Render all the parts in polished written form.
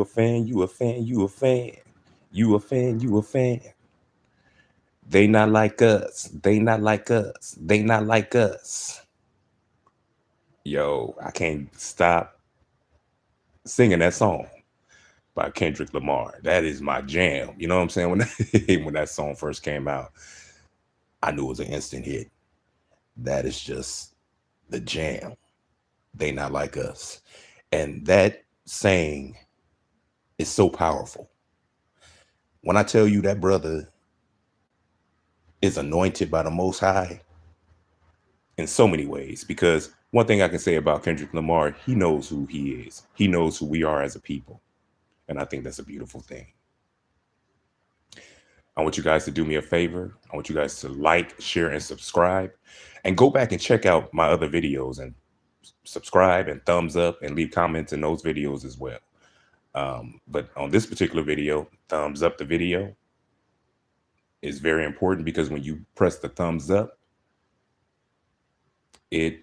a fan, you a fan, you a fan. You a fan, you a fan. They not like us. They not like us. They not like us. Yo, I can't stop singing that song by Kendrick Lamar. That is my jam. You know what I'm saying? When that song first came out, I knew it was an instant hit. That is just the jam. They not like us. And that saying is so powerful. When I tell you that brother is anointed by the Most High in so many ways, because one thing I can say about Kendrick Lamar, he knows who he is. He knows who we are as a people. And I think that's a beautiful thing. I want you guys to do me a favor. I want you guys to like, share, and subscribe. And go back and check out my other videos and subscribe and thumbs up and leave comments in those videos as well. But on this particular video, thumbs up the video is very important, because when you press the thumbs up, it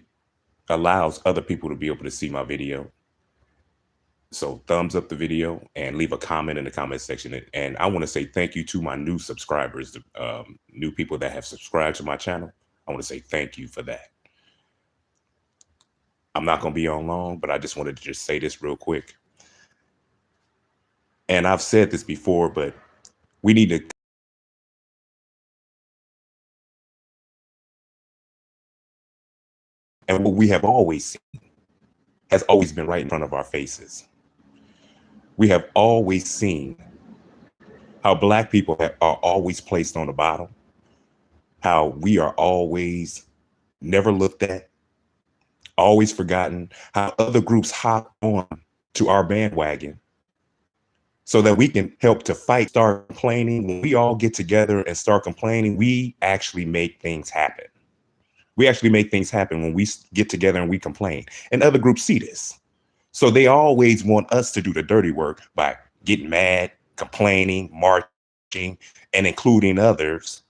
allows other people to be able to see my video. So thumbs up the video and leave a comment in the comment section. And I want to say thank you to my new subscribers, new people that have subscribed to my channel. I want to say thank you for that. I'm not going to be on long, but I just wanted to just say this real quick. And I've said this before, but we need to. And what we have always seen has always been right in front of our faces. We have always seen how Black people are always placed on the bottom, how we are always never looked at, always forgotten, how other groups hop on to our bandwagon so that we can help to fight, start complaining. When we all get together and start complaining, we actually make things happen. We actually make things happen when we get together and we complain. And other groups see this. So they always want us to do the dirty work by getting mad, complaining, marching, and including others,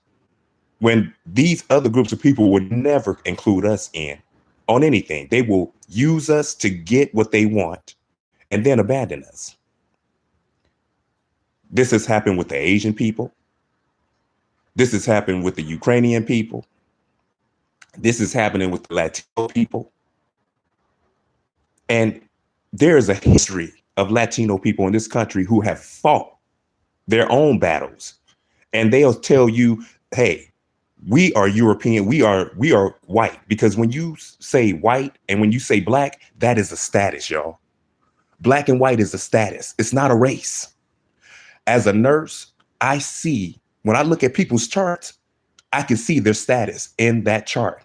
when these other groups of people would never include us in on anything. They will use us to get what they want and then abandon us. This has happened with the Asian people. This has happened with the Ukrainian people. This is happening with the Latino people. And there is a history of Latino people in this country who have fought their own battles. And they'll tell you, hey, we are European, we are white. Because when you say white and when you say Black, that is a status, y'all. Black and white is a status. It's not a race. As a nurse, I see, when I look at people's charts, I can see their status in that chart.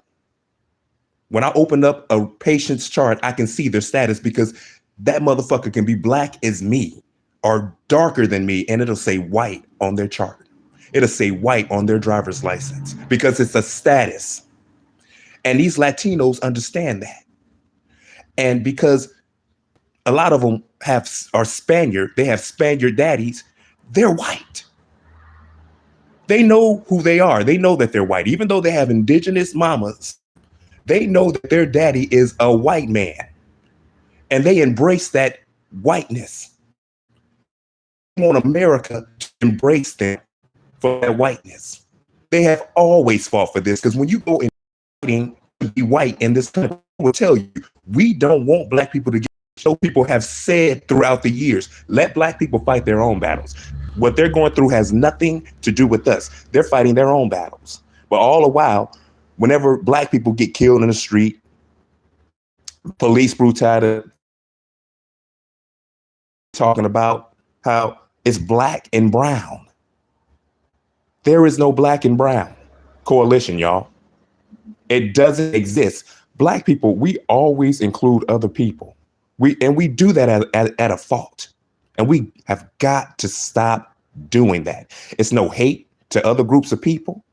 When I open up a patient's chart, I can see their status, because that motherfucker can be Black as me or darker than me, and it'll say white on their chart. It'll say white on their driver's license, because it's a status. And these Latinos understand that. And because a lot of them are Spaniard, they have Spaniard daddies, they're white. They know who they are. They know that they're white. Even though they have indigenous mamas, they know that their daddy is a white man. And they embrace that whiteness. They want America to embrace them for that whiteness. They have always fought for this, because when you go in fighting to be white in this country, I will tell you, we don't want Black people to get. So people have said throughout the years, let Black people fight their own battles. What they're going through has nothing to do with us. They're fighting their own battles. But all the while, whenever Black people get killed in the street, police brutality, talking about how it's Black and brown. There is no Black and brown coalition, y'all. It doesn't exist. Black people, we always include other people. We do that at a fault. And we have got to stop doing that. It's no hate to other groups of people,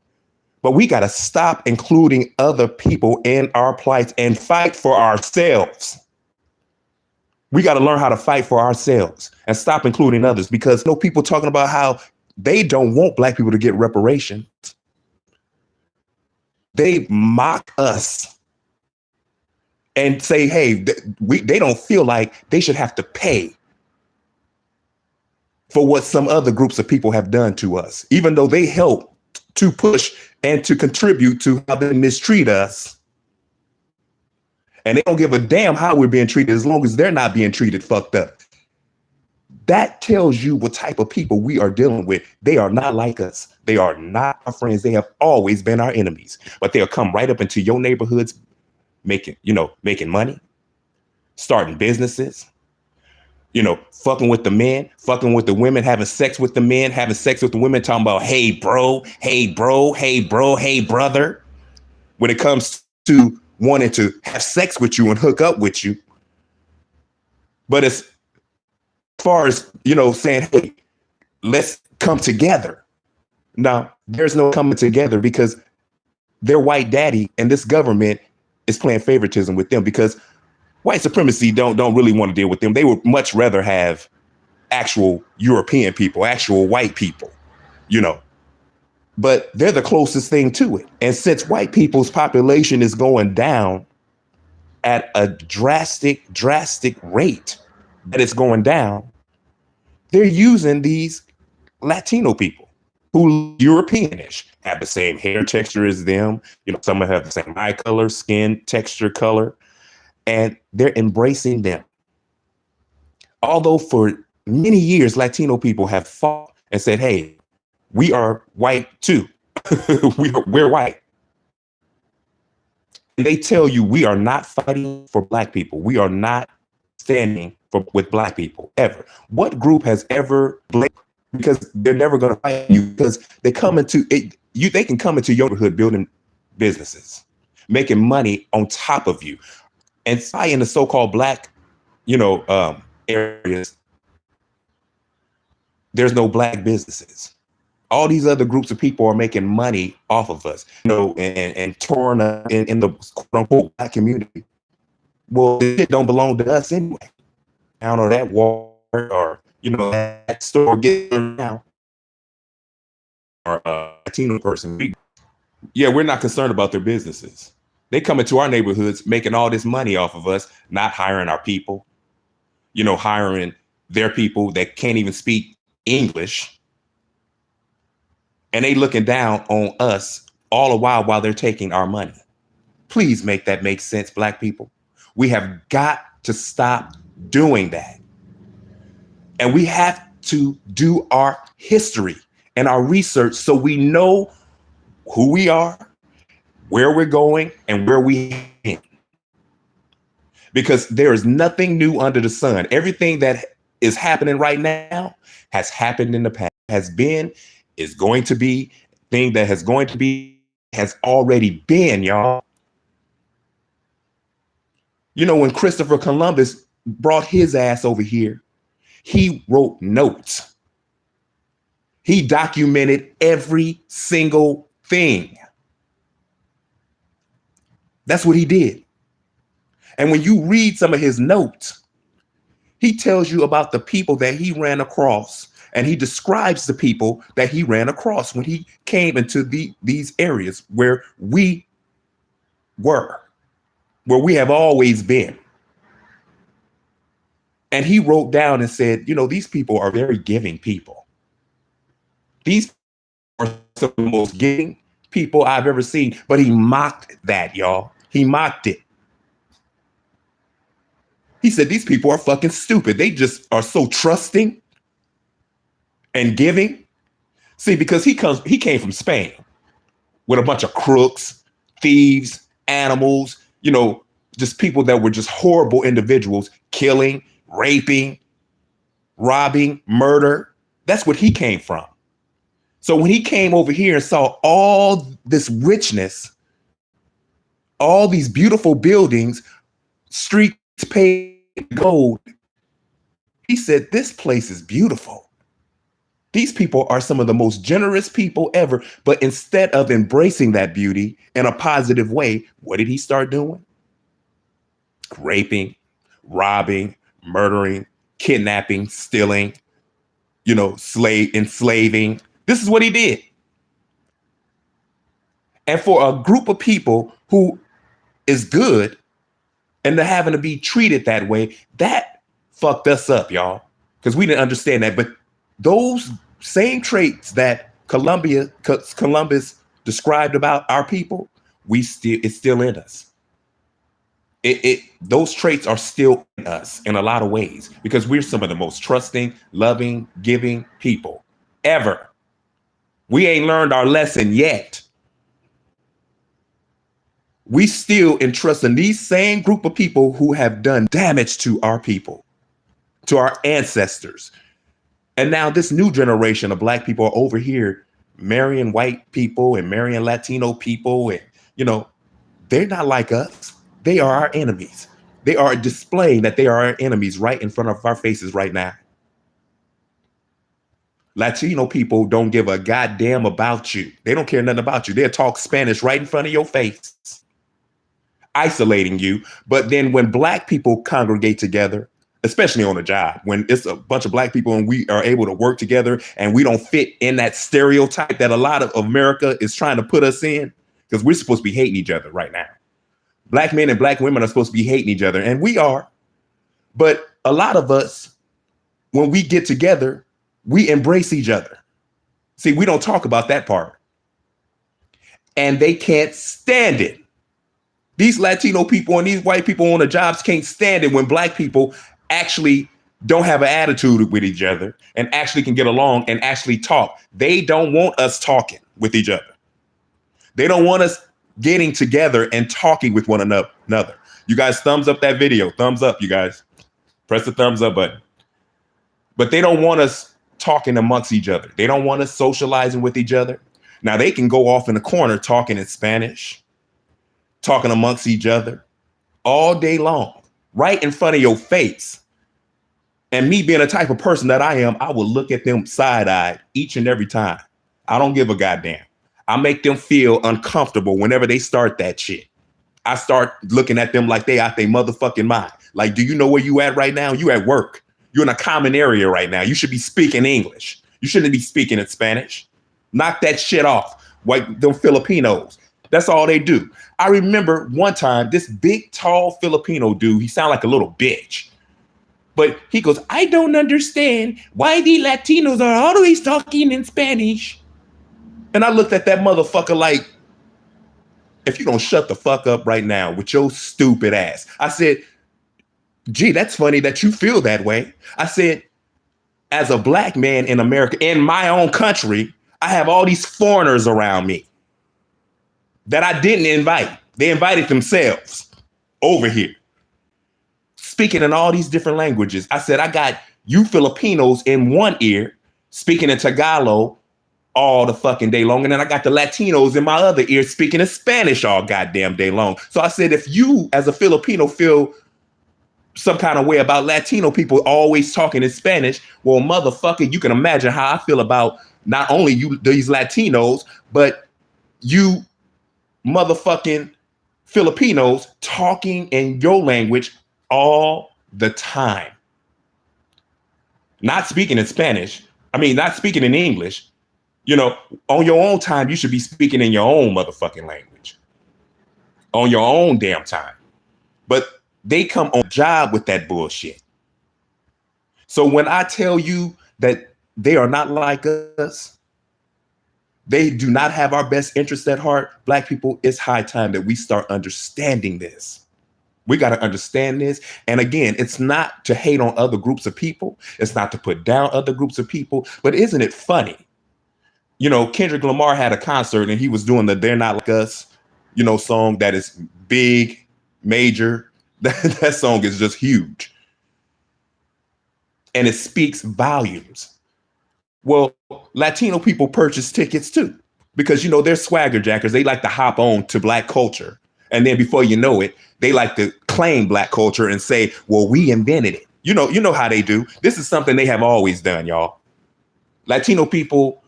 but we got to stop including other people in our plights and fight for ourselves. We got to learn how to fight for ourselves and stop including others, because people talking about how they don't want Black people to get reparations. They mock us and say, hey, they don't feel like they should have to pay for what some other groups of people have done to us, even though they help to push and to contribute to how they mistreat us. And they don't give a damn how we're being treated as long as they're not being treated fucked up. That tells you what type of people we are dealing with. They are not like us. They are not our friends. They have always been our enemies. But they'll come right up into your neighborhoods, making money, starting businesses, fucking with the men, fucking with the women, having sex with the men, having sex with the women, talking about, hey, bro, hey, bro, hey, bro, hey, brother. When it comes to wanting to have sex with you and hook up with you. But as far as, saying, hey, let's come together. Now, there's no coming together because their white daddy and this government is playing favoritism with them, because white supremacy don't really want to deal with them. They would much rather have actual European people, actual white people, but they're the closest thing to it. And since white people's population is going down at a drastic rate that it's going down, they're using these Latino people who Europeanish, have the same hair texture as them. Some have the same eye color, skin texture, color, and they're embracing them. Although for many years, Latino people have fought and said, hey, we are white too. We're white. And they tell you we are not fighting for black people. We are not standing with black people ever. What group has ever blamed? Because they're never going to fight you, because they come into it. They can come into your neighborhood building businesses, making money on top of you, and in the so-called black, areas. There's no black businesses. All these other groups of people are making money off of us, and torn up in the quote unquote black community. Well, it don't belong to us anyway. Down on that wall, or that store getting now, or a Latino person. We're not concerned about their businesses. They come into our neighborhoods making all this money off of us, not hiring our people, hiring their people that can't even speak English. And they looking down on us all the while they're taking our money. Please make that make sense, black people. We have got to stop doing that. And we have to do our history and our research so we know who we are, where we're going, and where we been. Because there is nothing new under the sun. Everything that is happening right now has happened in the past, has been, is going to be, thing that has going to be, has already been, y'all. When Christopher Columbus brought his ass over here, he wrote notes. He documented every single thing. That's what he did. And when you read some of his notes, he tells you about the people that he ran across, and he describes the people that he ran across when he came into these areas where we were, where we have always been. And he wrote down and said, these people are very giving people. These are some of the most giving people I've ever seen. But he mocked that, y'all. He mocked it. He said, these people are fucking stupid. They just are so trusting and giving. See, because he came from Spain with a bunch of crooks, thieves, animals, just people that were just horrible individuals, killing, raping, robbing, murder. That's what he came from. So when he came over here and saw all this richness, all these beautiful buildings, streets paved with gold, he said, this place is beautiful. These people are some of the most generous people ever. But instead of embracing that beauty in a positive way, what did he start doing? Raping, robbing, murdering, kidnapping, stealing, enslaving. This is what he did. And for a group of people who is good and they're having to be treated that way, that fucked us up, y'all, because we didn't understand that. But Those same traits that Columbus described about our people, it's still in us. Those traits are still in us in a lot of ways because we're some of the most trusting, loving, giving people ever. We ain't learned our lesson yet. We still entrust in these same group of people who have done damage to our people, to our ancestors. And now this new generation of Black people are over here marrying white people and marrying Latino people. And, they're not like us. They are our enemies. They are displaying that they are our enemies right in front of our faces right now. Latino people don't give a goddamn about you. They don't care nothing about you. They'll talk Spanish right in front of your face, isolating you. But then when Black people congregate together, especially on a job, when it's a bunch of Black people and we are able to work together and we don't fit in that stereotype that a lot of America is trying to put us in, because we're supposed to be hating each other right now. Black men and Black women are supposed to be hating each other, and we are. But a lot of us, when we get together, we embrace each other. See, we don't talk about that part. And they can't stand it. These Latino people and these white people on the jobs can't stand it when Black people actually don't have an attitude with each other and actually can get along and actually talk. They don't want us talking with each other. They don't want us getting together and talking with one another. You guys, thumbs up that video. Thumbs up, you guys. Press the thumbs up button. But they don't want us talking amongst each other. They don't want us socializing with each other. Now, they can go off in the corner talking in Spanish, talking amongst each other all day long, right in front of your face. And me being the type of person that I am, I will look at them side-eyed each and every time. I don't give a goddamn. I make them feel uncomfortable whenever they start that shit. I start looking at them like they out their motherfucking mind. Like, do you know where you at right now? You at work. You're in a common area right now. You should be speaking English. You shouldn't be speaking in Spanish. Knock that shit off. Like them Filipinos. That's all they do. I remember one time, this big, tall Filipino dude, he sounded like a little bitch. But he goes, I don't understand why the Latinos are always talking in Spanish. And I looked at that motherfucker like, if you don't shut the fuck up right now with your stupid ass. I said, gee, that's funny that you feel that way. I said, as a Black man in America, in my own country, I have all these foreigners around me that I didn't invite. They invited themselves over here, speaking in all these different languages. I said, I got you Filipinos in one ear, speaking in Tagalog all the fucking day long. And then I got the Latinos in my other ear speaking in Spanish all goddamn day long. So I said, if you as a Filipino feel some kind of way about Latino people always talking in Spanish, well, motherfucker, you can imagine how I feel about not only you, these Latinos, but you motherfucking Filipinos talking in your language all the time. Not speaking in Spanish. I mean, not speaking in English. On your own time, you should be speaking in your own motherfucking language. On your own damn time. But they come on job with that bullshit. So when I tell you that they are not like us, they do not have our best interests at heart, Black people, it's high time that we start understanding this. We got to understand this. And again, it's not to hate on other groups of people. It's not to put down other groups of people. But isn't it funny? Kendrick Lamar had a concert and he was doing the They're Not Like Us, song that is big, major. That song is just huge. And it speaks volumes. Well, Latino people purchase tickets too, because, they're swagger jackers. They like to hop on to Black culture. And then before you know it, they like to claim Black culture and say, well, we invented it. You know how they do. This is something they have always done, y'all. Latino people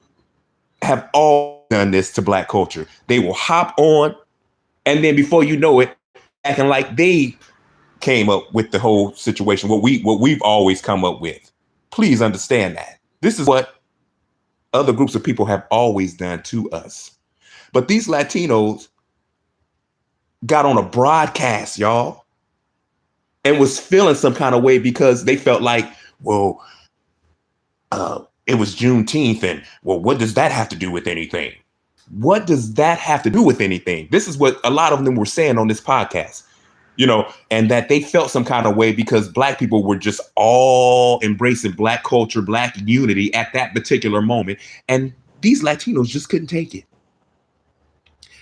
have all done this to Black culture. They will hop on, and then before you know it, acting like they came up with the whole situation, what we've always come up with. Please understand that. This is what other groups of people have always done to us. But these Latinos got on a broadcast, y'all, and was feeling some kind of way because they felt like, well, it was Juneteenth, and well, what does that have to do with anything? What does that have to do with anything? This is what a lot of them were saying on this podcast, and that they felt some kind of way because Black people were just all embracing Black culture, Black unity at that particular moment. And these Latinos just couldn't take it.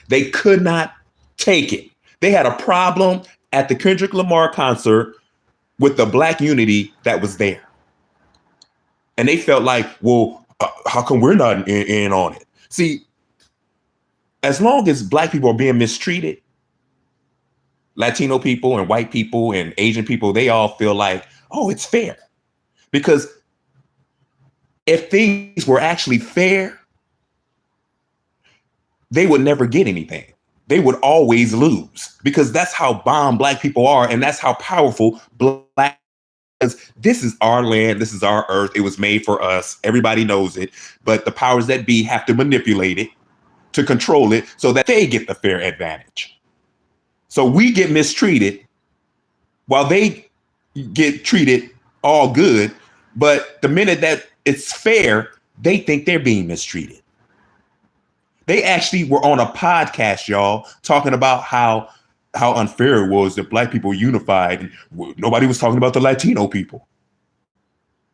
They could not take it. They had a problem at the Kendrick Lamar concert with the Black unity that was there. And they felt like, well, how come we're not in on it? See, as long as Black people are being mistreated, Latino people and white people and Asian people, they all feel like, oh, it's fair. Because if things were actually fair, they would never get anything. They would always lose, because that's how bomb Black people are. And that's how powerful Black, because this is our land. This is our earth. It was made for us. Everybody knows it. But the powers that be have to manipulate it to control it so that they get the fair advantage. So we get mistreated while they get treated all good. But the minute that it's fair, they think they're being mistreated. They actually were on a podcast, y'all, talking about how unfair it was that Black people unified. And nobody was talking about the Latino people.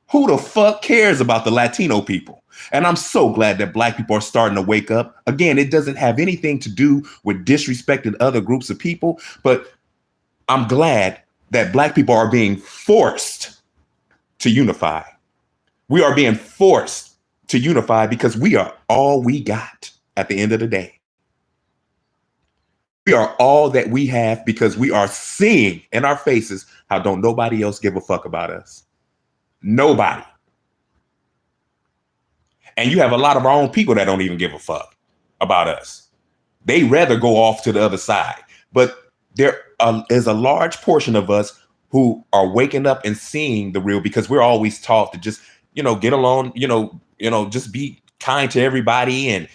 Who the fuck cares about the Latino people? And I'm so glad that Black people are starting to wake up. Again, it doesn't have anything to do with disrespecting other groups of people, but I'm glad that Black people are being forced to unify. We are being forced to unify because we are all we got at the end of the day. We are all that we have because we are seeing in our faces how don't nobody else give a fuck about us. Nobody. And you have a lot of our own people that don't even give a fuck about us. They rather go off to the other side. But there is a large portion of us who are waking up and seeing the real, because we're always taught to just, get along, just be kind to everybody and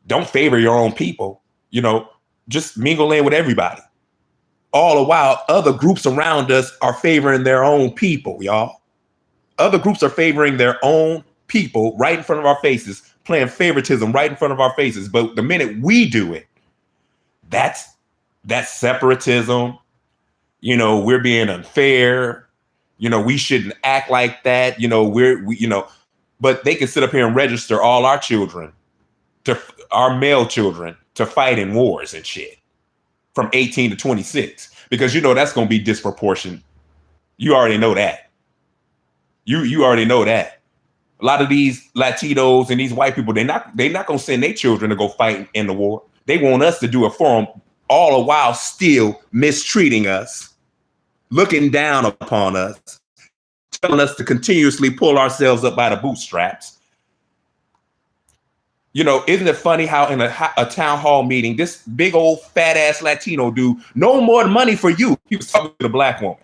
don't favor your own people, just mingle in with everybody. All the while, other groups around us are favoring their own people, y'all. Other groups are favoring their own people right in front of our faces, playing favoritism right in front of our faces. But the minute we do it, that's separatism. We're being unfair. We shouldn't act like that. But they can sit up here and register all our children, our male children, to fight in wars and shit from 18 to 26, because that's going to be disproportionate. You already know that. You already know that. A lot of these Latinos and these white people, they're not going to send their children to go fight in the war. They want us to do it for them, all the while still mistreating us, looking down upon us, telling us to continuously pull ourselves up by the bootstraps. Isn't it funny how in a town hall meeting, this big old fat ass Latino dude, no more money for you. He was talking to the Black woman.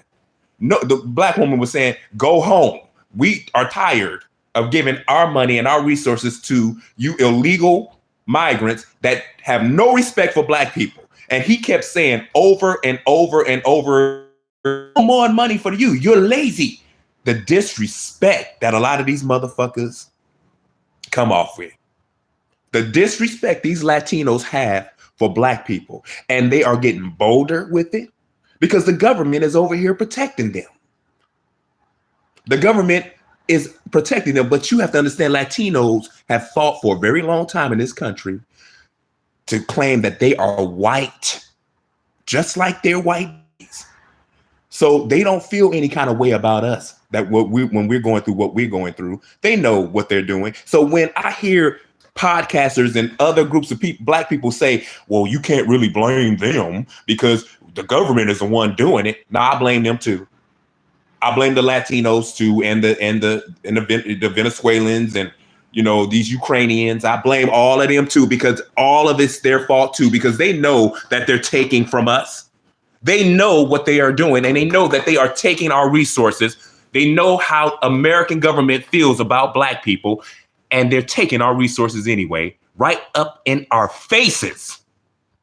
No, the Black woman was saying, go home. We are tired of giving our money and our resources to you illegal migrants that have no respect for Black people. And he kept saying over and over and over, no more money for you. You're lazy. The disrespect that a lot of these motherfuckers come off with. The disrespect these Latinos have for Black people. And they are getting bolder with it because the government is over here protecting them. The government is protecting them. But you have to understand, Latinos have fought for a very long time in this country to claim that they are white, just like they're white. So they don't feel any kind of way about us, that when we're going through what we're going through, they know what they're doing. So when I hear podcasters and other groups of people, Black people, say, well, you can't really blame them because the government is the one doing it. No, I blame them too. I blame the Latinos too, and the Venezuelans and these Ukrainians. I blame all of them too, because all of it's their fault too, because they know that they're taking from us. They know what they are doing, and they know that they are taking our resources. They know how American government feels about Black people, and they're taking our resources anyway, right up in our faces.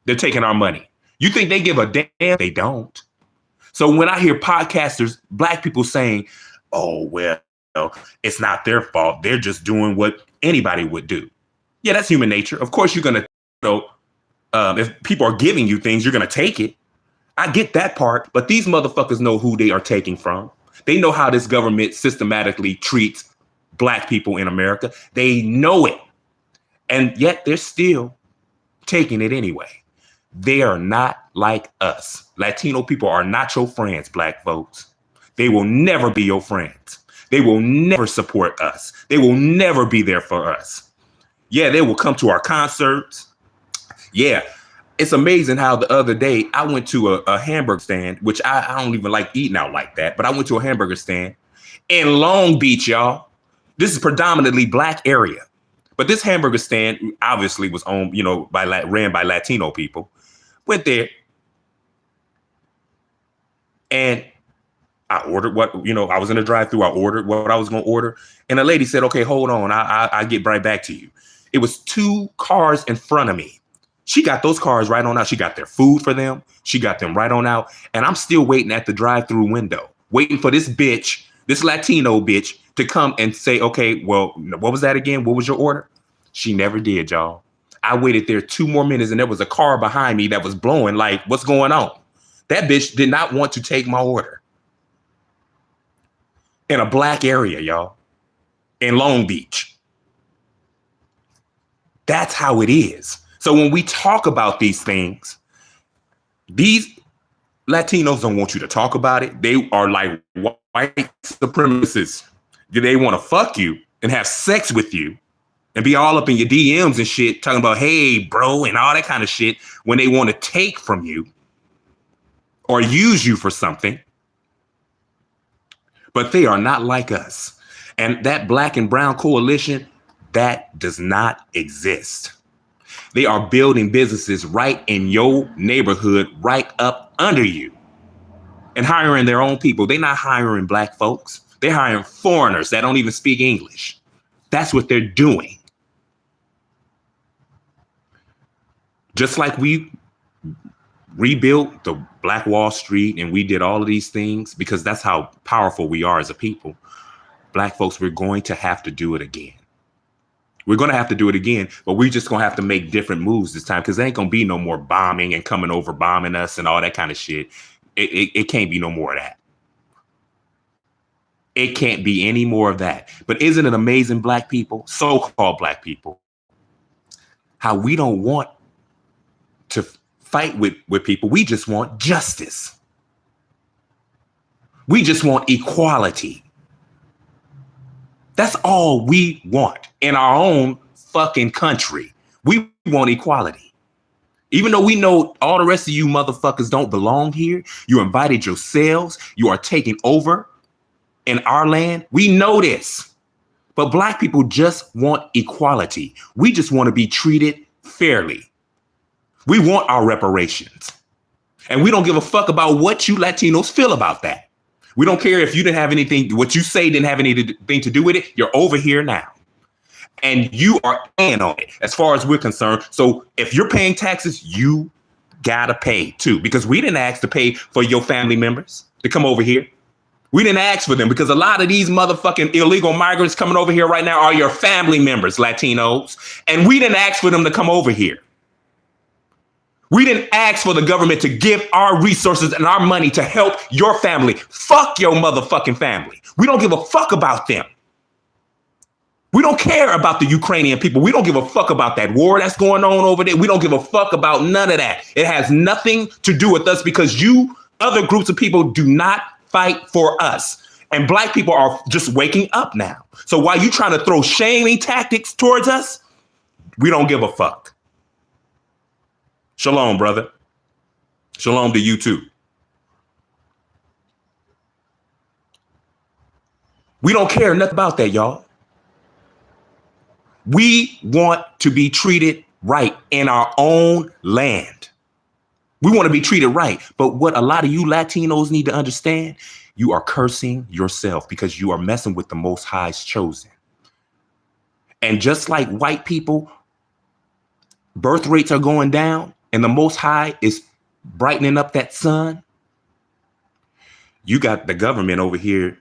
They're taking our money. You think they give a damn? They don't. So when I hear podcasters, Black people saying, oh, well, it's not their fault. They're just doing what anybody would do. Yeah, that's human nature. Of course, you're going to, if people are giving you things, you're going to take it. I get that part, but these motherfuckers know who they are taking from. They know how this government systematically treats black people in America. They know it. And yet they're still taking it anyway. They are not like us. Latino people are not your friends, black folks. They will never be your friends. They will never support us. They will never be there for us. Yeah, they will come to our concerts. Yeah, it's amazing how the other day I went to a hamburger stand, which I don't even like eating out like that, but I went to a hamburger stand in Long Beach, y'all. This is predominantly black area. But this hamburger stand obviously was owned, ran by Latino people. Went there and I ordered I was in a drive-thru. I ordered what I was going to order. And the lady said, okay, hold on. I'll get right back to you. It was 2 cars in front of me. She got those cars right on out. She got their food for them. She got them right on out. And I'm still waiting at the drive-thru window, waiting for this Latino bitch to come and say, okay, well, what was that again? What was your order? She never did, y'all. I waited there 2 more minutes and there was a car behind me that was blowing like, what's going on? That bitch did not want to take my order. In a black area, y'all, in Long Beach. That's how it is. So when we talk about these things, these Latinos don't want you to talk about it. They are like white supremacists. They want to fuck you and have sex with you and be all up in your DMs and shit, talking about, hey, bro, and all that kind of shit when they want to take from you or use you for something. But they are not like us. And that black and brown coalition, that does not exist. They are building businesses right in your neighborhood, right up under you, and hiring their own people. They're not hiring black folks. They're hiring foreigners that don't even speak English. That's what they're doing. Just like we rebuilt the Black Wall Street and we did all of these things because that's how powerful we are as a people. Black folks, we're going to have to do it again. We're going to have to do it again, but we're just going to have to make different moves this time because there ain't going to be no more bombing and coming over bombing us and all that kind of shit. It can't be no more of that. It can't be any more of that. But isn't it amazing, black people, so-called black people, how we don't want to fight with people. We just want justice. We just want equality. That's all we want in our own fucking country. We want equality. Even though we know all the rest of you motherfuckers don't belong here, you invited yourselves, you are taking over in our land. We know this. But black people just want equality. We just want to be treated fairly. We want our reparations. And we don't give a fuck about what you Latinos feel about that. We don't care if you didn't have anything, what you say didn't have anything to do with it. You're over here now. And you are paying on it as far as we're concerned. So if you're paying taxes, you gotta pay too, because we didn't ask to pay for your family members to come over here. We didn't ask for them because a lot of these motherfucking illegal migrants coming over here right now are your family members, Latinos. And we didn't ask for them to come over here. We didn't ask for the government to give our resources and our money to help your family. Fuck your motherfucking family. We don't give a fuck about them. We don't care about the Ukrainian people. We don't give a fuck about that war that's going on over there. We don't give a fuck about none of that. It has nothing to do with us because you other groups of people do not fight for us. And black people are just waking up now. So while you trying to throw shaming tactics towards us, we don't give a fuck. Shalom, brother. Shalom to you too. We don't care nothing about that, y'all. We want to be treated right in our own land. We want to be treated right. But what a lot of you Latinos need to understand, you are cursing yourself because you are messing with the Most High's chosen. And just like white people, birth rates are going down and the Most High is brightening up that sun. You got the government over here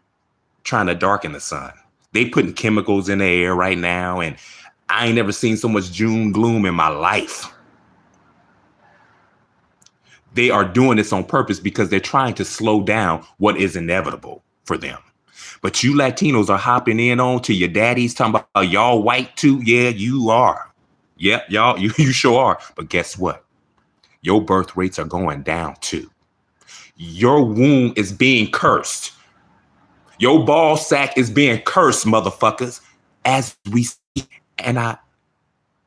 trying to darken the sun. They putting chemicals in the air right now, and I ain't never seen so much doom gloom in my life. They are doing this on purpose because they're trying to slow down what is inevitable for them. But you Latinos are hopping in on to your daddies talking about y'all white too. Yeah, you are. Yeah, y'all, you sure are. But guess what? Your birth rates are going down too. Your womb is being cursed. Your ball sack is being cursed, motherfuckers, as we see. And I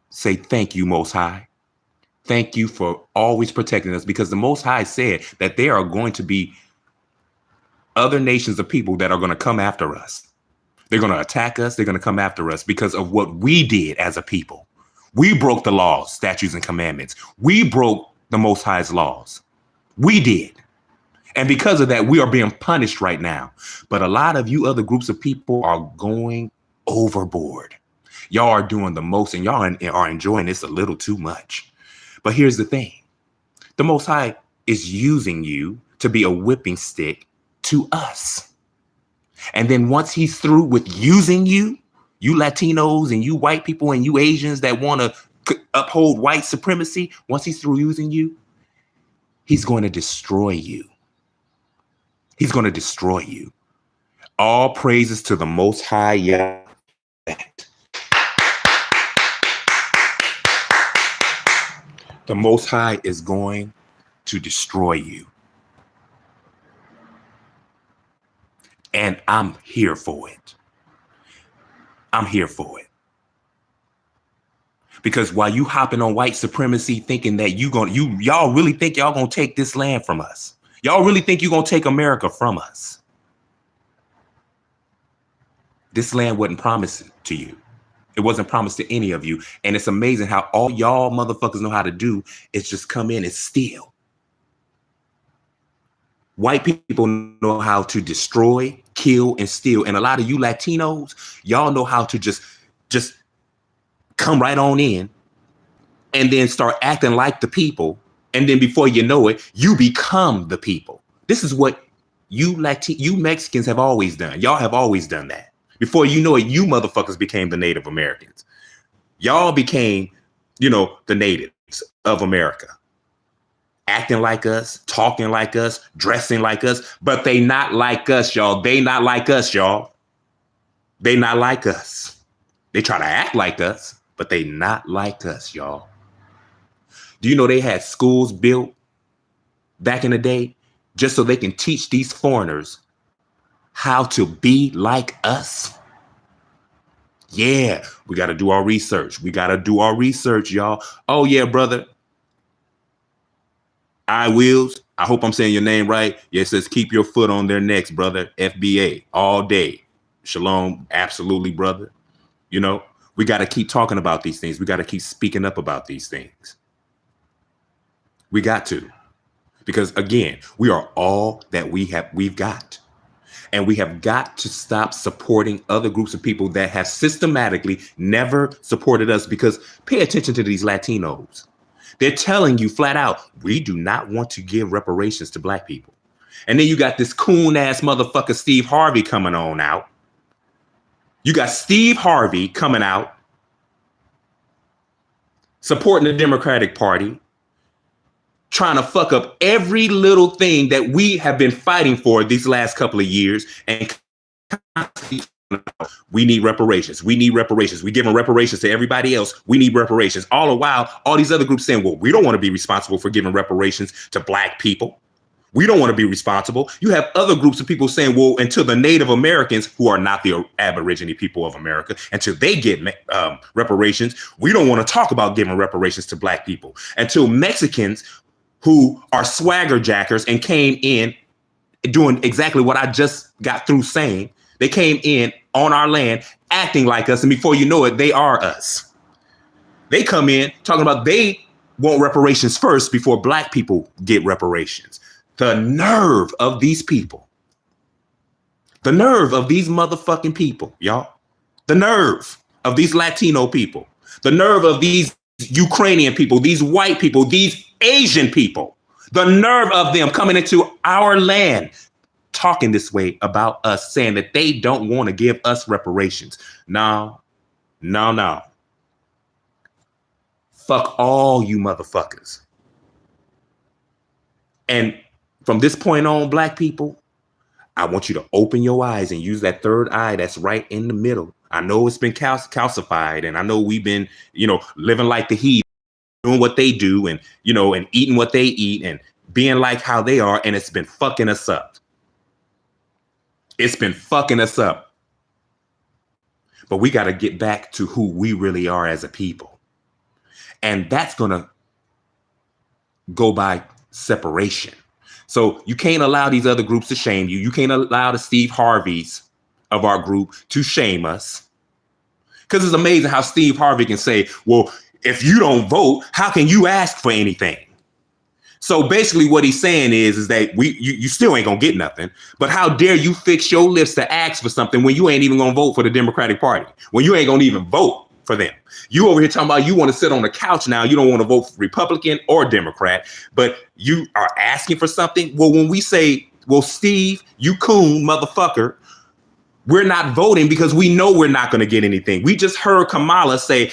say thank you, Most High. Thank you for always protecting us, because the Most High said that there are going to be other nations of people that are going to come after us. They're going to attack us. They're going to come after us because of what we did as a people. We broke the laws, statutes, and commandments. We broke the Most High's laws. We did. And because of that, we are being punished right now. But a lot of you other groups of people are going overboard. Y'all are doing the most, and y'all are enjoying this a little too much. But here's the thing. The Most High is using you to be a whipping stick to us. And then once he's through with using you, you Latinos and you white people and you Asians that want to uphold white supremacy, once he's through using you, he's going to destroy you. He's going to destroy you. All praises to the Most High Yah. The Most High is going to destroy you. And I'm here for it. I'm here for it. Because while you hopping on white supremacy thinking that y'all really think y'all gonna take this land from us. Y'all really think you're gonna take America from us. This land wasn't promised to you. It wasn't promised to any of you. And it's amazing how all y'all motherfuckers know how to do is just come in and steal. White people know how to destroy, kill, and steal. And a lot of you Latinos, y'all know how to just come right on in and then start acting like the people. And then before you know it, you become the people. This is what you Mexicans have always done. Y'all have always done that. Before you know it, you motherfuckers became the Native Americans. Y'all became, the natives of America. Acting like us, talking like us, dressing like us, but they not like us, y'all. They not like us, y'all. They not like us. They try to act like us, but they not like us, y'all. Do you know they had schools built back in the day just so they can teach these foreigners how to be like us? Yeah, we got to do our research. We got to do our research, y'all. Oh, yeah, brother. I Wills, I hope I'm saying your name right. Yeah, it says keep your foot on their necks, brother. FBA all day. Shalom. Absolutely, brother. We got to keep talking about these things. We got to keep speaking up about these things. We got to. Because again, we are all that we've got. And we have got to stop supporting other groups of people that have systematically never supported us, because pay attention to these Latinos. They're telling you flat out, we do not want to give reparations to black people. And then you got this coon ass motherfucker, Steve Harvey, coming on out. You got Steve Harvey coming out, supporting the Democratic Party, trying to fuck up every little thing that we have been fighting for these last couple of years. And we need reparations. We need reparations. We're giving reparations to everybody else. We need reparations. All the while, all these other groups saying, well, we don't want to be responsible for giving reparations to black people. We don't want to be responsible. You have other groups of people saying, well, until the Native Americans, who are not the Aborigine people of America, until they get reparations, we don't want to talk about giving reparations to black people. Until Mexicans, who are swagger jackers and came in doing exactly what I just got through saying, they came in on our land acting like us. And before you know it, they are us. They come in talking about they want reparations first before black people get reparations. The nerve of these people. The nerve of these motherfucking people, y'all. The nerve of these Latino people. The nerve of these Ukrainian people, these white people, these Asian people. The nerve of them coming into our land, talking this way about us, saying that they don't want to give us reparations. No. Fuck all you motherfuckers. And from this point on, black people, I want you to open your eyes and use that third eye that's right in the middle. I know it's been calcified, and I know we've been, living like the heat, doing what they do, and, and eating what they eat, and being like how they are, and it's been fucking us up. It's been fucking us up. But we got to get back to who we really are as a people. And that's going to go by separation. So you can't allow these other groups to shame you. You can't allow the Steve Harveys of our group to shame us. Because it's amazing how Steve Harvey can say, well, if you don't vote, how can you ask for anything? So basically what he's saying is that you still ain't gonna get nothing. But how dare you fix your lips to ask for something when you ain't even gonna vote for the Democratic Party, when you ain't gonna even vote for them. You over here talking about you want to sit on the couch now. You don't want to vote for Republican or Democrat, but you are asking for something. Well, when we say, well, Steve, you coon motherfucker, we're not voting because we know we're not going to get anything. We just heard Kamala say,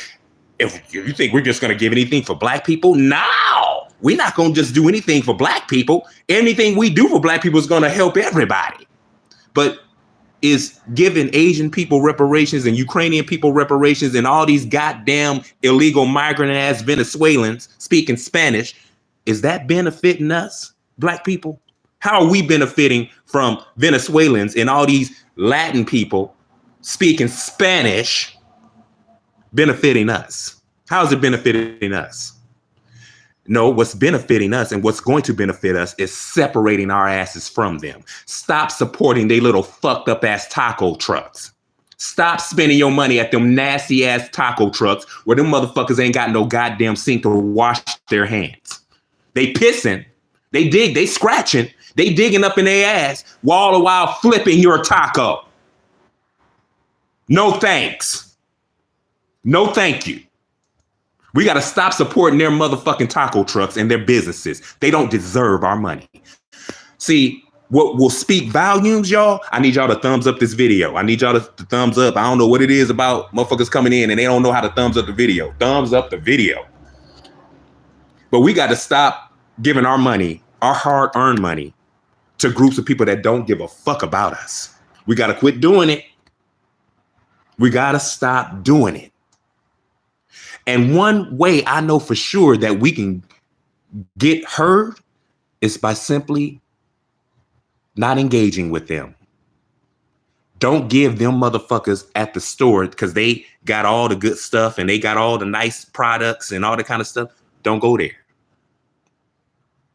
if you think we're just going to give anything for black people, no, we're not going to just do anything for black people. Anything we do for black people is going to help everybody. But is giving Asian people reparations and Ukrainian people reparations and all these goddamn illegal migrant ass Venezuelans speaking Spanish, is that benefiting us, black people? How are we benefiting from Venezuelans and all these Latin people speaking Spanish benefiting us? How is it benefiting us? No, what's benefiting us and what's going to benefit us is separating our asses from them. Stop supporting they little fucked up ass taco trucks. Stop spending your money at them nasty ass taco trucks where them motherfuckers ain't got no goddamn sink to wash their hands. They pissing, they scratching, they digging up in their ass all the while flipping your taco. No thanks. No thank you. We got to stop supporting their motherfucking taco trucks and their businesses. They don't deserve our money. See, what will speak volumes, y'all? I need y'all to thumbs up this video. I need y'all to thumbs up. I don't know what it is about motherfuckers coming in and they don't know how to thumbs up the video. Thumbs up the video. But we got to stop giving our money, our hard-earned money, to groups of people that don't give a fuck about us. We got to quit doing it. We got to stop doing it. And one way I know for sure that we can get heard is by simply not engaging with them. Don't give them motherfuckers at the store because they got all the good stuff and they got all the nice products and all that kind of stuff. Don't go there.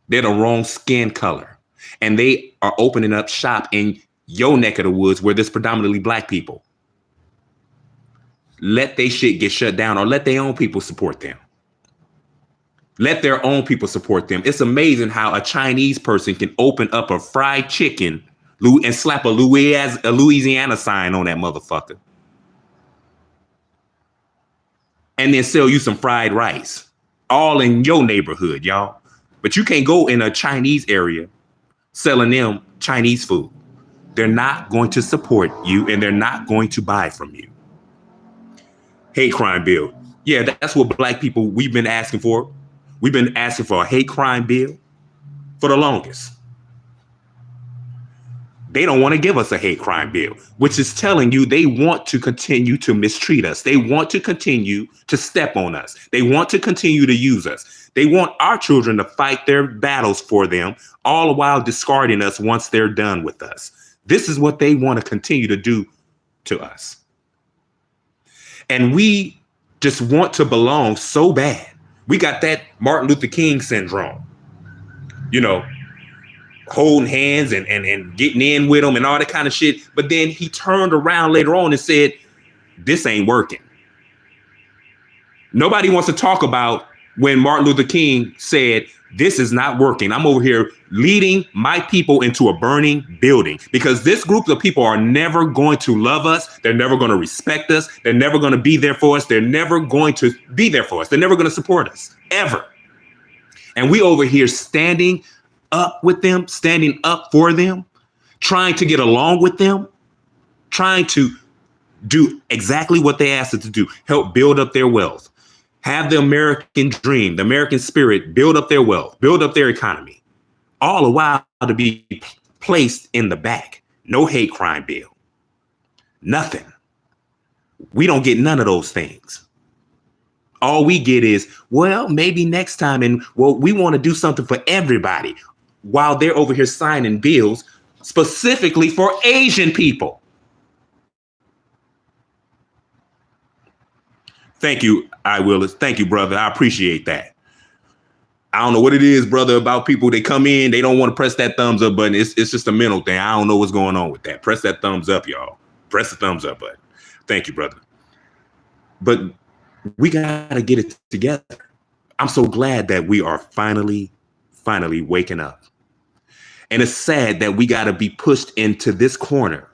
They're the wrong skin color. And they are opening up shop in your neck of the woods where there's predominantly black people. Let they shit get shut down or let their own people support them. Let their own people support them. It's amazing how a Chinese person can open up a fried chicken and slap a Louisiana sign on that motherfucker. And then sell you some fried rice. All in your neighborhood, y'all. But you can't go in a Chinese area selling them Chinese food. They're not going to support you and they're not going to buy from you. Hate crime bill. Yeah, that's what black people, we've been asking for. We've been asking for a hate crime bill for the longest. They don't want to give us a hate crime bill, which is telling you they want to continue to mistreat us. They want to continue to step on us. They want to continue to use us. They want our children to fight their battles for them, all the while discarding us once they're done with us. This is what they want to continue to do to us. And we just want to belong so bad. We got that Martin Luther King syndrome, holding hands and getting in with them and all that kind of shit. But then he turned around later on and said, this ain't working. Nobody wants to talk about when Martin Luther King said, this is not working. I'm over here leading my people into a burning building because this group of people are never going to love us. They're never going to respect us. They're never going to be there for us. They're never going to be there for us. They're never going to support us ever. And we over here standing up with them, standing up for them, trying to get along with them, trying to do exactly what they asked us to do, help build up their wealth, have the American dream, the American spirit, build up their wealth, build up their economy, all the while to be placed in the back. No hate crime bill, nothing. We don't get none of those things. All we get is, well, maybe next time. And well, we want to do something for everybody while they're over here signing bills specifically for Asian people. Thank you, I Willis. Thank you, brother. I appreciate that. I don't know what it is, brother, about people. They come in, they don't want to press that thumbs up button. It's just a mental thing. I don't know what's going on with that. Press that thumbs up, y'all. Press the thumbs up button. Thank you, brother. But we got to get it together. I'm so glad that we are finally waking up. And it's sad that we got to be pushed into this corner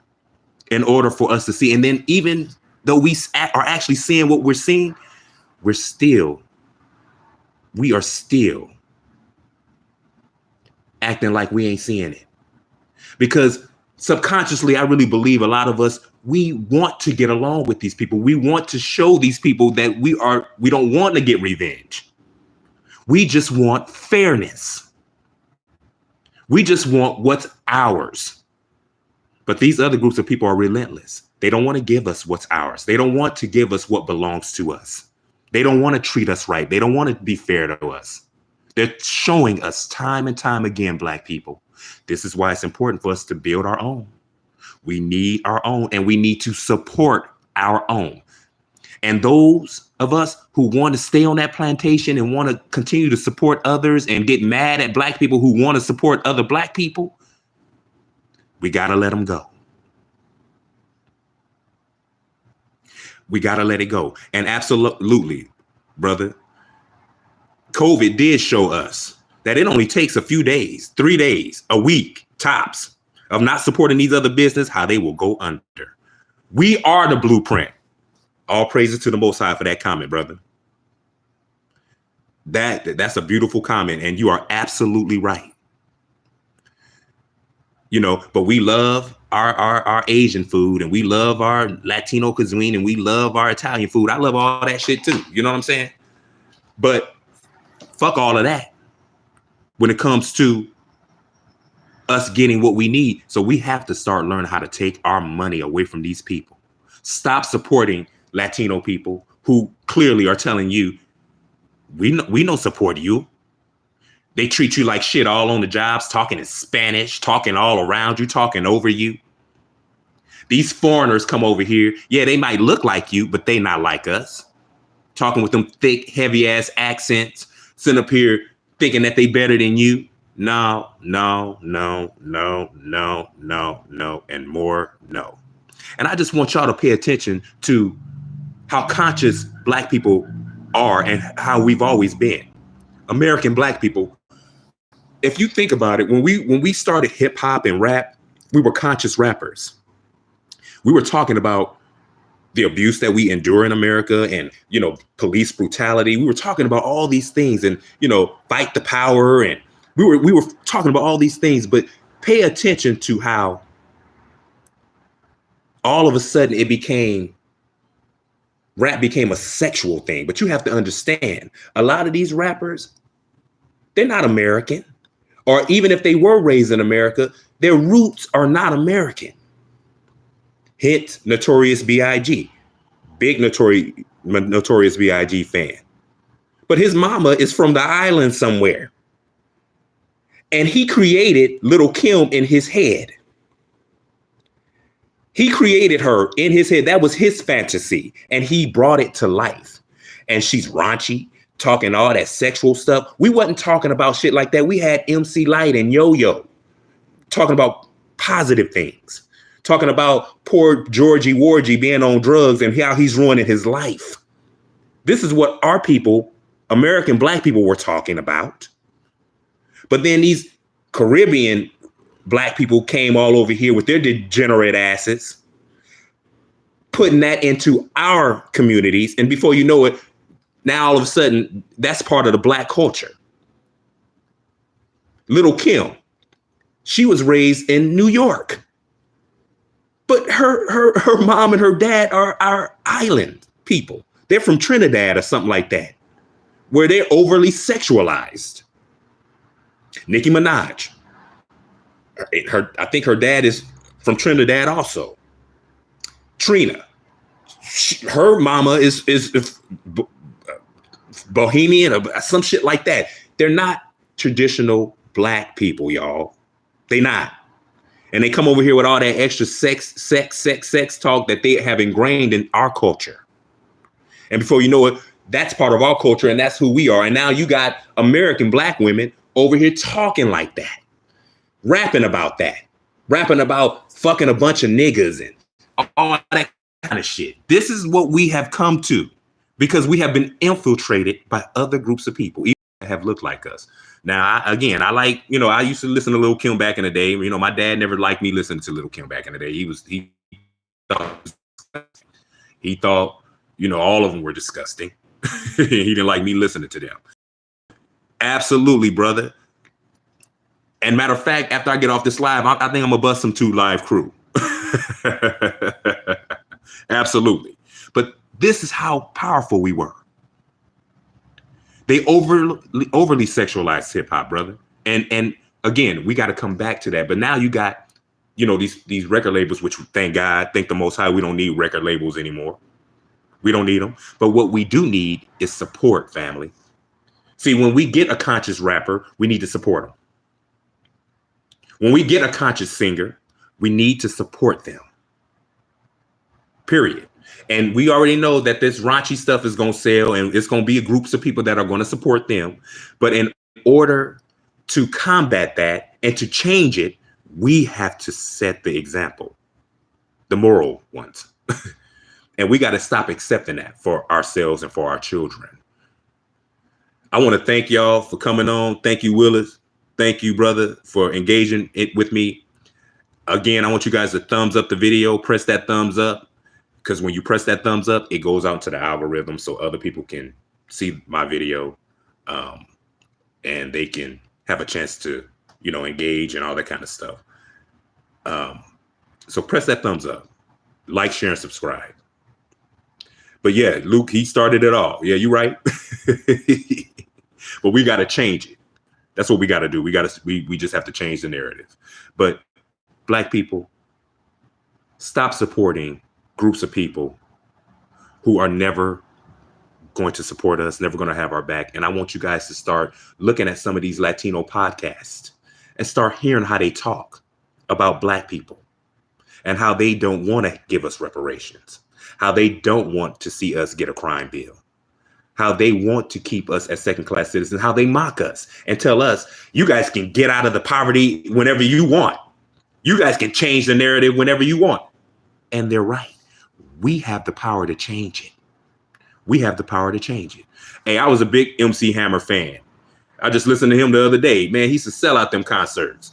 in order for us to see. And then even though we are actually seeing what we're seeing, we are still acting like we ain't seeing it. Because subconsciously, I really believe a lot of us, we want to get along with these people. We want to show these people that we don't want to get revenge. We just want fairness. We just want what's ours. But these other groups of people are relentless. They don't want to give us what's ours. They don't want to give us what belongs to us. They don't want to treat us right. They don't want to be fair to us. They're showing us time and time again, Black people. This is why it's important for us to build our own. We need our own, and we need to support our own. And those of us who want to stay on that plantation and want to continue to support others and get mad at Black people who want to support other Black people, we got to let them go. We got to let it go. And absolutely, brother, COVID did show us that it only takes a few days, 3 days, a week, tops, of not supporting these other business, how they will go under. We are the blueprint. All praises to the Most High for that comment, brother. That's a beautiful comment, and you are absolutely right. You know, but we love our Asian food, and we love our Latino cuisine, and we love our Italian food. I love all that shit too. You know what I'm saying? But fuck all of that when it comes to us getting what we need. So we have to start learning how to take our money away from these people. Stop supporting Latino people who clearly are telling you, we don't support you. They treat you like shit all on the jobs, talking in Spanish, talking all around you, talking over you. These foreigners come over here. Yeah, they might look like you, but they not like us. Talking with them thick, heavy ass accents, sitting up here thinking that they better than you. No, and more no. And I just want y'all to pay attention to how conscious Black people are and how we've always been. American Black people. If you think about it, when we started hip hop and rap, we were conscious rappers. We were talking about the abuse that we endure in America and, you know, police brutality. We were talking about all these things and, you know, fight the power. And we were talking about all these things, but pay attention to how all of a sudden rap became a sexual thing. But you have to understand, a lot of these rappers, they're not American. Or even if they were raised in America, their roots are not American. Hint, Notorious B.I.G. Big Notorious B.I.G. fan. But his mama is from the island somewhere. And he created Little Kim in his head. He created her in his head. That was his fantasy. And he brought it to life. And she's raunchy, talking all that sexual stuff. We wasn't talking about shit like that. We had MC Lyte and Yo-Yo talking about positive things. Talking about poor Georgie Wargie being on drugs and how he's ruining his life. This is what our people, American Black people, were talking about. But then these Caribbean Black people came all over here with their degenerate asses, putting that into our communities. And before you know it, now all of a sudden, that's part of the Black culture. Little Kim, She was raised in New York. But her mom and her dad are island people. They're from Trinidad or something like that, where they're overly sexualized. Nicki Minaj. I think her dad is from Trinidad also. Trina. Her mama is Bohemian or some shit like that. They're not traditional black people, y'all. They not. And they come over here with all that extra sex talk that they have ingrained in our culture. And before you know it, that's part of our culture and that's who we are. And now you got American black women over here talking like that, rapping about that, rapping about fucking a bunch of niggas and all that kind of shit. This is what we have come to because we have been infiltrated by other groups of people, even that have looked like us. Now, I like, I used to listen to Lil' Kim back in the day. My dad never liked me listening to Lil' Kim back in the day. He thought, all of them were disgusting. He didn't like me listening to them. Absolutely, brother. And matter of fact, after I get off this live, I think I'm gonna bust some 2 Live Crew. Absolutely. But this is how powerful we were. They overly sexualized hip hop, brother. And again, we got to come back to that. But now you got, these record labels, which thank God, thank the Most High, we don't need record labels anymore. We don't need them. But what we do need is support, family. See, when we get a conscious rapper, we need to support them. When we get a conscious singer, we need to support them. Period. And we already know that this raunchy stuff is going to sell and it's going to be groups of people that are going to support them. But in order to combat that and to change it, we have to set the example, the moral ones. And we got to stop accepting that for ourselves and for our children. I want to thank y'all for coming on. Thank you, Willis. Thank you, brother, for engaging it with me. Again, I want you guys to thumbs up the video, press that thumbs up. Because when you press that thumbs up, it goes out to the algorithm so other people can see my video and they can have a chance to, engage and all that kind of stuff. So press that thumbs up, like, share, and subscribe. But yeah, Luke, he started it all. Yeah, you're right. But we got to change it. That's what we got to do. We just have to change the narrative. But Black people, stop supporting groups of people who are never going to support us, never going to have our back. And I want you guys to start looking at some of these Latino podcasts and start hearing how they talk about Black people and how they don't want to give us reparations, how they don't want to see us get a crime bill, how they want to keep us as second-class citizens, how they mock us and tell us, you guys can get out of the poverty whenever you want. You guys can change the narrative whenever you want. And they're right. We have the power to change it. We have the power to change it. Hey, I was a big MC Hammer fan. I just listened to him the other day. Man, he used to sell out them concerts.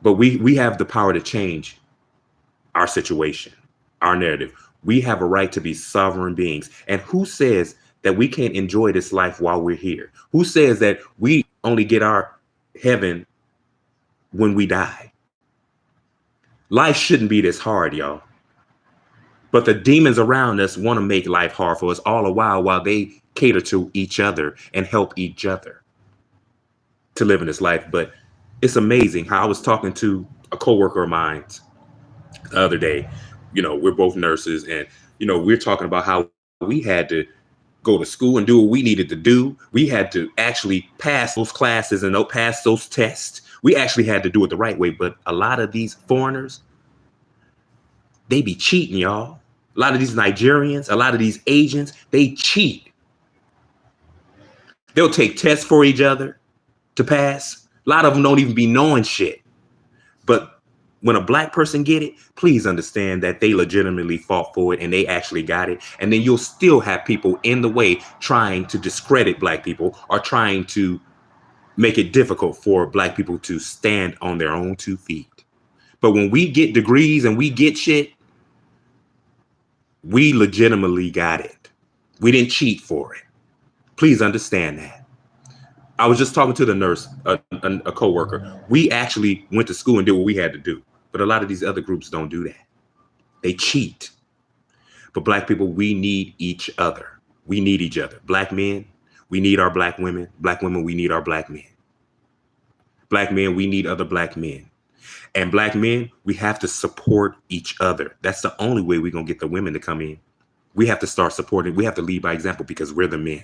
But we have the power to change our situation, our narrative. We have a right to be sovereign beings. And who says that we can't enjoy this life while we're here? Who says that we only get our heaven when we die? Life shouldn't be this hard, y'all. But the demons around us want to make life hard for us all the while they cater to each other and help each other to live in this life. But it's amazing how I was talking to a coworker of mine the other day. We're both nurses and, we're talking about how we had to go to school and do what we needed to do. We had to actually pass those classes and pass those tests. We actually had to do it the right way. But a lot of these foreigners, they be cheating, y'all. A lot of these Nigerians, a lot of these Asians, they cheat. They'll take tests for each other to pass. A lot of them don't even be knowing shit. But when a Black person get it, please understand that they legitimately fought for it and they actually got it. And then you'll still have people in the way trying to discredit Black people or trying to make it difficult for Black people to stand on their own 2 feet. But when we get degrees and we get shit, we legitimately got it. We didn't cheat for it. Please understand that. I was just talking to the nurse, a coworker. We actually went to school and did what we had to do. But a lot of these other groups don't do that. They cheat. But black people, we need each other. We need each other. Black men, we need our black women. Black women, we need our black men. Black men, we need other black men. And black men, we have to support each other. That's the only way we're going to get the women to come in. We have to start supporting. We have to lead by example because we're the men.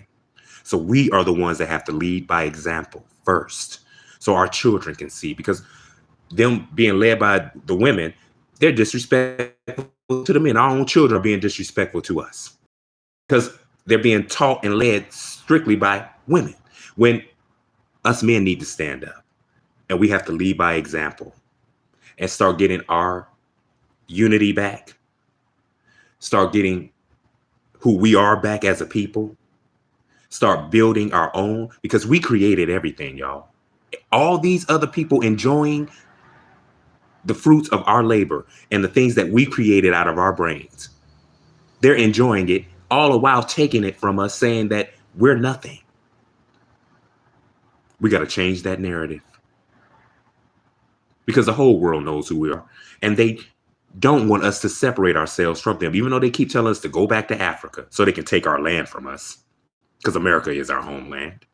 So we are the ones that have to lead by example first. So our children can see, because them being led by the women, they're disrespectful to the men. Our own children are being disrespectful to us because they're being taught and led strictly by women. When us men need to stand up and we have to lead by example and start getting our unity back, start getting who we are back as a people, start building our own, because we created everything, y'all. All these other people enjoying the fruits of our labor and the things that we created out of our brains. They're enjoying it all the while taking it from us, saying that we're nothing. We got to change that narrative because the whole world knows who we are, and they don't want us to separate ourselves from them, even though they keep telling us to go back to Africa so they can take our land from us, because America is our homeland.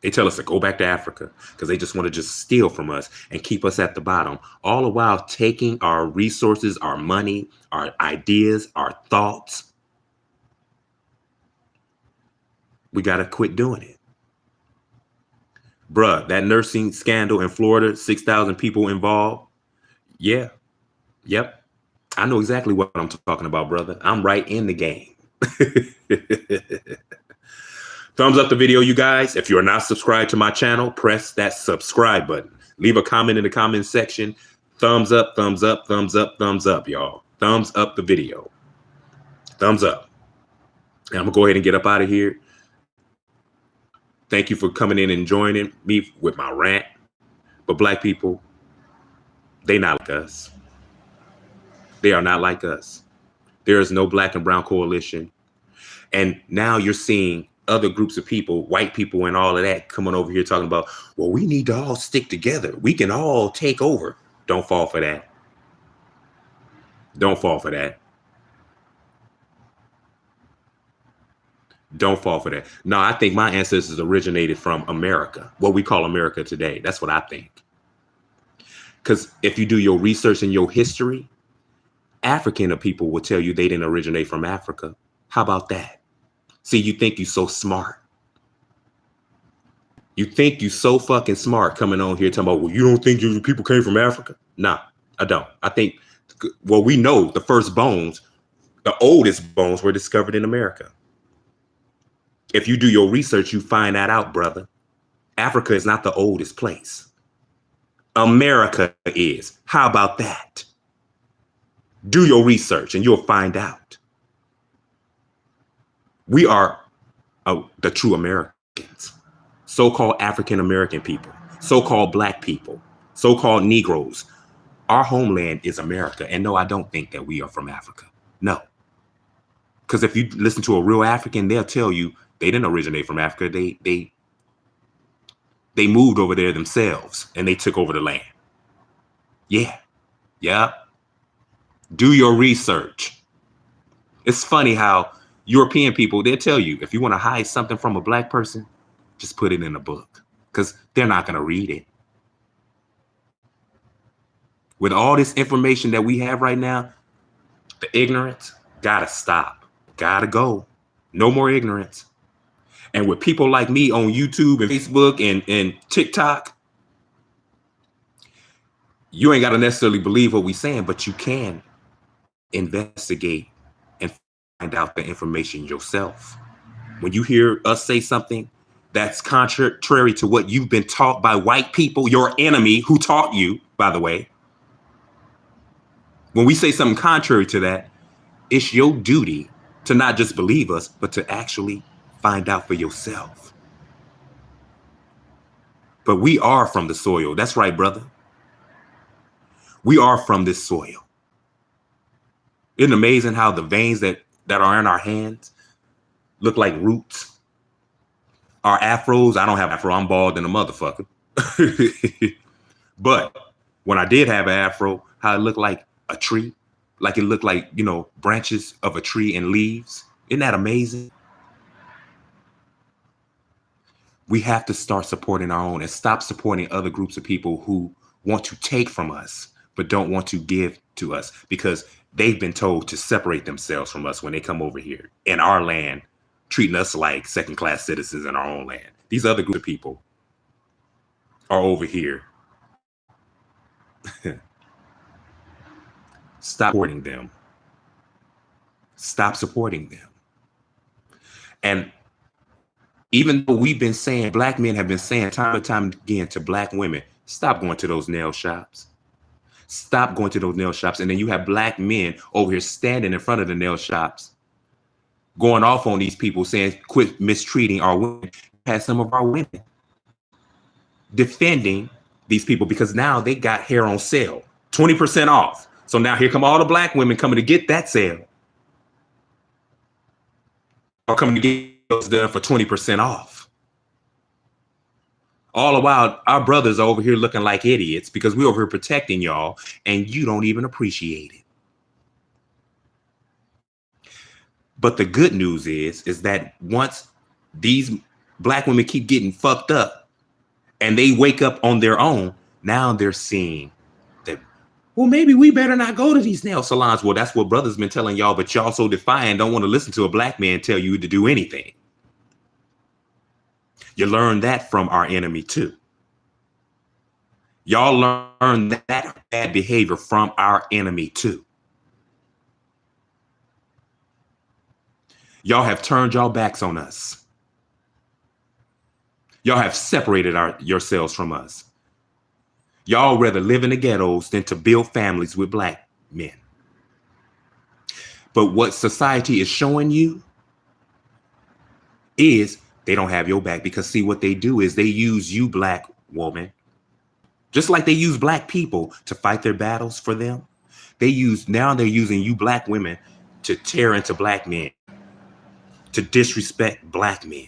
They tell us to go back to Africa because they just want to just steal from us and keep us at the bottom, all the while taking our resources, our money, our ideas, our thoughts. We got to quit doing it. Bruh, that nursing scandal in Florida, 6,000 people involved. Yeah. Yep. I know exactly what I'm talking about, brother. I'm right in the game. Thumbs up the video, you guys. If you are not subscribed to my channel, press that subscribe button. Leave a comment in the comment section. Thumbs up, thumbs up, thumbs up, thumbs up, y'all. Thumbs up the video. Thumbs up. And I'm going to go ahead and get up out of here. Thank you for coming in and joining me with my rant. But black people, they not like us. They are not like us. There is no black and brown coalition. And now you're seeing other groups of people, white people and all of that, coming over here talking about, well, we need to all stick together. We can all take over. Don't fall for that. Don't fall for that. Don't fall for that. No, I think my ancestors originated from America, what we call America today. That's what I think. Because if you do your research and your history, African people will tell you they didn't originate from Africa. How about that? See, you think you're so smart. You think you're so fucking smart coming on here talking about, well, you don't think your people came from Africa? No, I don't. I think, well, we know the first bones, the oldest bones were discovered in America. If you do your research, you find that out, brother. Africa is not the oldest place. America is. How about that? Do your research and you'll find out. We are the true Americans, so-called African-American people, so-called black people, so-called Negroes. Our homeland is America. And no, I don't think that we are from Africa. No. Because if you listen to a real African, they'll tell you they didn't originate from Africa. They moved over there themselves and they took over the land. Yeah. Yeah. Do your research. It's funny how European people, they'll tell you, if you want to hide something from a black person, just put it in a book because they're not going to read it. With all this information that we have right now, the ignorance gotta stop, gotta go. No more ignorance. And with people like me on YouTube and Facebook and TikTok, you ain't got to necessarily believe what we're saying, but you can investigate and find out the information yourself. When you hear us say something that's contrary to what you've been taught by white people, your enemy who taught you, by the way, when we say something contrary to that, it's your duty to not just believe us, but to actually find out for yourself. But we are from the soil. That's right, brother. We are from this soil. Isn't it amazing how the veins that are in our hands look like roots? Our afros, I don't have afro. I'm bald than a motherfucker. But when I did have an afro, how it looked like a tree, like it looked like, branches of a tree and leaves. Isn't that amazing? We have to start supporting our own and stop supporting other groups of people who want to take from us, but don't want to give to us because they've been told to separate themselves from us when they come over here in our land, treating us like second-class citizens in our own land. These other groups of people are over here. Stop supporting them. Stop supporting them. And even though we've been saying, black men have been saying time and time again to black women, stop going to those nail shops. Stop going to those nail shops. And then you have black men over here standing in front of the nail shops, going off on these people saying, quit mistreating our women. You had some of our women defending these people because now they got hair on sale, 20% off. So now here come all the black women coming to get that sale. Or coming to get those done for 20% off. All the while, our brothers are over here looking like idiots because we're over here protecting y'all and you don't even appreciate it. But the good news is that once these black women keep getting fucked up and they wake up on their own, now they're seeing that, well, maybe we better not go to these nail salons. Well, that's what brothers been telling y'all, but y'all so defiant don't want to listen to a black man tell you to do anything. You learn that from our enemy too. Y'all learn that bad behavior from our enemy too. Y'all have turned y'all backs on us. Y'all have separated yourselves from us. Y'all rather live in the ghettos than to build families with black men. But what society is showing you is they don't have your back because see what they do is they use you, black woman, just like they use black people to fight their battles for them. They're using you black women to tear into black men, to disrespect black men.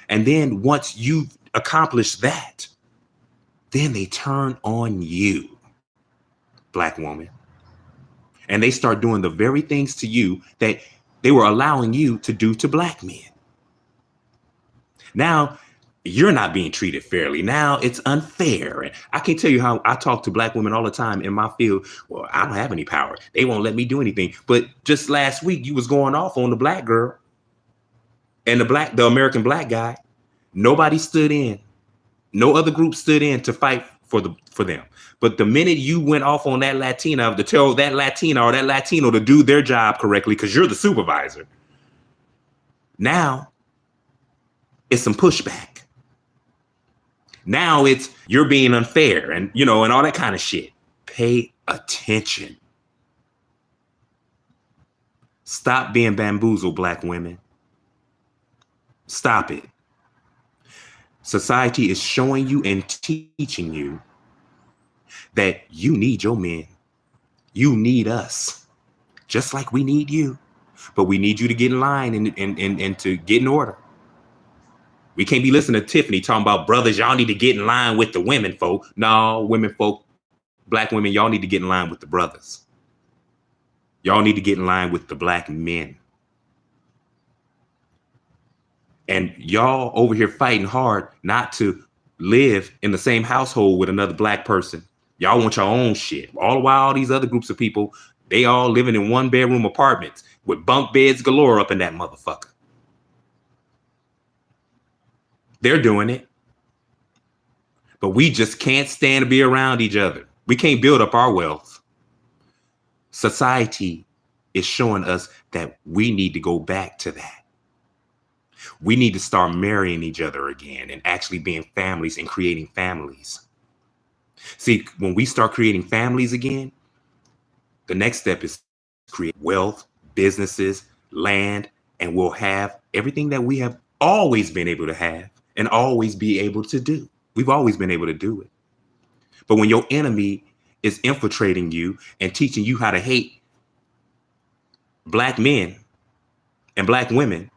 And then once you've accomplished that, then they turn on you, black woman. And they start doing the very things to you that they were allowing you to do to black men. Now, you're not being treated fairly. Now it's unfair. And I can tell you how I talk to black women all the time in my field. Well, I don't have any power. They won't let me do anything. But just last week, you was going off on the black girl and the American black guy. Nobody stood in. No other group stood in to fight for them. But the minute you went off on that Latina, to tell that Latina or that Latino to do their job correctly, because you're the supervisor, now it's some pushback. Now it's you're being unfair and, and all that kind of shit. Pay attention. Stop being bamboozled, black women. Stop it. Society is showing you and teaching you that you need your men. You need us, just like we need you. But we need you to get in line and to get in order. We can't be listening to Tiffany talking about brothers, y'all need to get in line with the women folk. No, women folk, black women, y'all need to get in line with the brothers. Y'all need to get in line with the black men. And y'all over here fighting hard not to live in the same household with another black person. Y'all want your own shit. All the while, all these other groups of people, they all living in 1-bedroom apartments with bunk beds galore up in that motherfucker. They're doing it. But we just can't stand to be around each other. We can't build up our wealth. Society is showing us that we need to go back to that. We need to start marrying each other again and actually being families and creating families. See, when we start creating families again, the next step is create wealth, businesses, land, and we'll have everything that we have always been able to have and always be able to do. We've always been able to do it. But when your enemy is infiltrating you and teaching you how to hate black men and black women,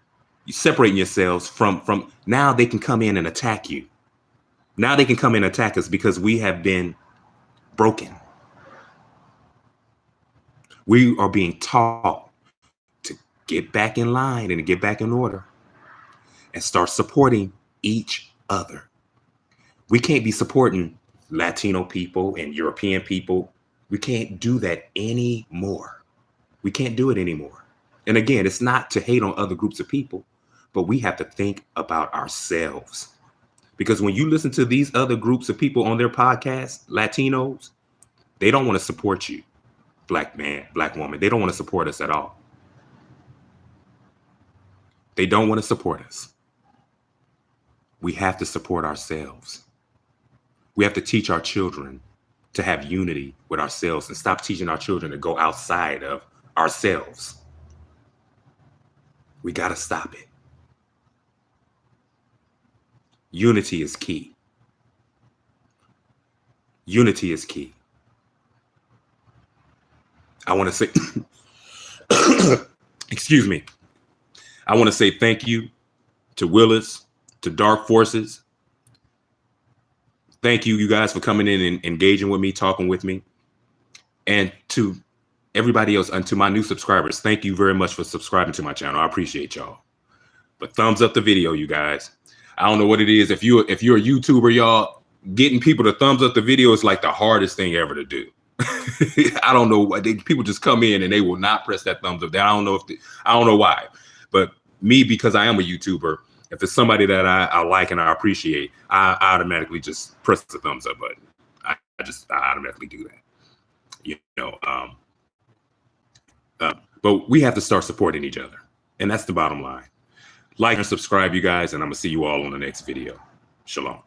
separating yourselves from now they can come in and attack you. Now they can come in and attack us because we have been broken. We are being taught to get back in line and to get back in order and start supporting each other. We can't be supporting Latino people and European people. We can't do that anymore. We can't do it anymore. And again, it's not to hate on other groups of people, but we have to think about ourselves. Because when you listen to these other groups of people on their podcasts, Latinos, they don't want to support you. Black man, black woman, they don't want to support us at all. They don't want to support us. We have to support ourselves. We have to teach our children to have unity with ourselves and stop teaching our children to go outside of ourselves. We got to stop it. Unity is key. Unity is key. I want to say, excuse me. I want to say thank you to Willis, to Dark Forces. Thank you, you guys, for coming in and engaging with me, talking with me. And to everybody else, and to my new subscribers, thank you very much for subscribing to my channel. I appreciate y'all. But thumbs up the video, you guys. I don't know what it is. If you're a YouTuber, y'all, getting people to thumbs up the video is like the hardest thing ever to do. I don't know why people just come in and they will not press that thumbs up. I don't know why, but me, because I am a YouTuber, if it's somebody that I like and I appreciate, I automatically just press the thumbs up button. I automatically do that. But we have to start supporting each other, and that's the bottom line. Like and subscribe, you guys, and I'm gonna see you all on the next video. Shalom.